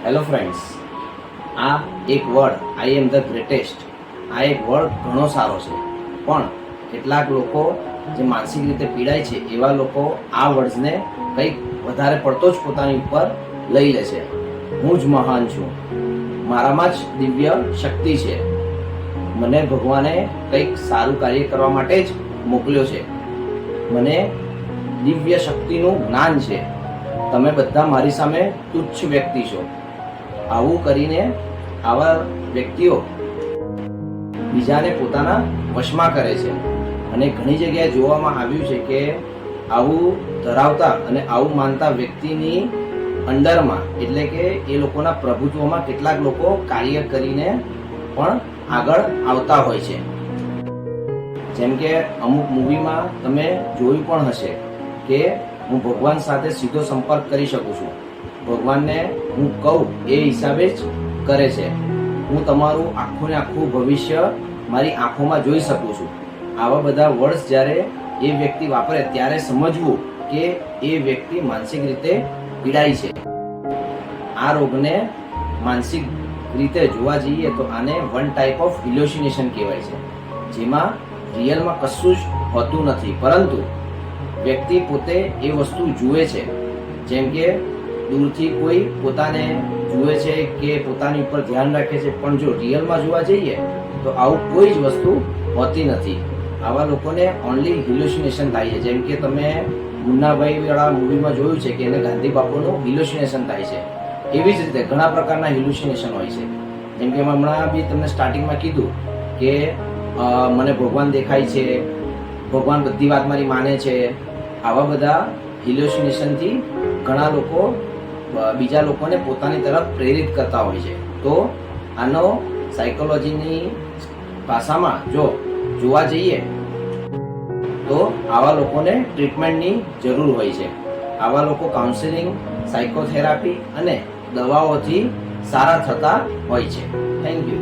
Hello friends, આ એક word I am the greatest, આ એક વર્ડ ઘણો સારો છે, પણ કેટલાક લોકો જે માનસિક રીતે પીડાય છે એવા લોકો આ વર્ડ્સને કંઈક વધારે પડતો જ પોતાની ઉપર લઈ લે છે. હું જ મહાન છું, મારામાં જ દિવ્ય શક્તિ છે, મને ભગવાને કંઈક સારું કાર્ય કરવા માટે જ મોકલ્યો છે, મને દિવ્ય શક્તિનું જ્ઞાન છે, તમે બધા મારી સામે તુચ્છ વ્યક્તિ છો. આવું કરીને આવા વ્યક્તિઓ બીજાને પોતાના વશમાં કરે છે અને ઘણી જગ્યાએ જોવામાં આવ્યું છે કે આવું ધરાવતા અને આવું માનતા વ્યક્તિની અંડરમાં એટલે કે એ લોકોના પ્રભુત્વમાં કેટલાક લોકો કાર્ય કરીને પણ આગળ આવતા હોય છે. જેમ કે અમુક મૂવીમાં તમે જોયું પણ હશે કે હું ભગવાન સાથે સીધો સંપર્ક કરી શકું છું, ભગવાનને હું કહું એ હિસાબે જ કરે છે, હું તમારું આખું ને આખું ભવિષ્ય મારી આંખોમાં જોઈ શકું છું. આવા બધા વર્ડ્સ જ્યારે એ વ્યક્તિ વાપરે ત્યારે સમજવું કે એ વ્યક્તિ માનસિક રીતે પીડાય છે. આ રોગને માનસિક રીતે જોવા જઈએ તો આને વન ટાઈપ ઓફ ઇલ્યુસિનેશન કહેવાય છે, જેમાં રિયલમાં કશું જ હોતું નથી, પરંતુ વ્યક્તિ પોતે એ વસ્તુ જુએ છે. જેમ કે દૂરથી કોઈ પોતાને જુએ છે કે પોતાની ઉપર ધ્યાન રાખે છે, પણ જો રિયલમાં જોવા જઈએ તો આવું કોઈ જ વસ્તુ હોતી નથી. આવા લોકોને ઓનલી હિલ્યુસિનેશન થાય છે. જેમ કે તમે મુન્નાભાઈ વાળા મૂવીમાં જોયું છે કે એને ગાંધી બાપુનું હિલ્યુસિનેશન થાય છે. એવી જ રીતે ઘણા પ્રકારના હિલ્યુસિનેશન હોય છે. જેમ કે હમણાં બી તમને સ્ટાર્ટિંગમાં કીધું કે મને ભગવાન દેખાય છે, ભગવાન બધી વાત મારી માને છે. આવા બધા હિલ્યુસિનેશનથી ઘણા લોકો બીજા લોકોને પોતાની તરફ પ્રેરિત કરતા હોય છે. તો આનો સાયકોલોજીની ભાષામાં જો જોવા જઈએ તો આવા લોકોને ટ્રીટમેન્ટની જરૂર હોય છે. આવા લોકો કાઉન્સેલિંગ, સાયકોથેરાપી અને દવાઓથી સારા થતા હોય છે. Thank you.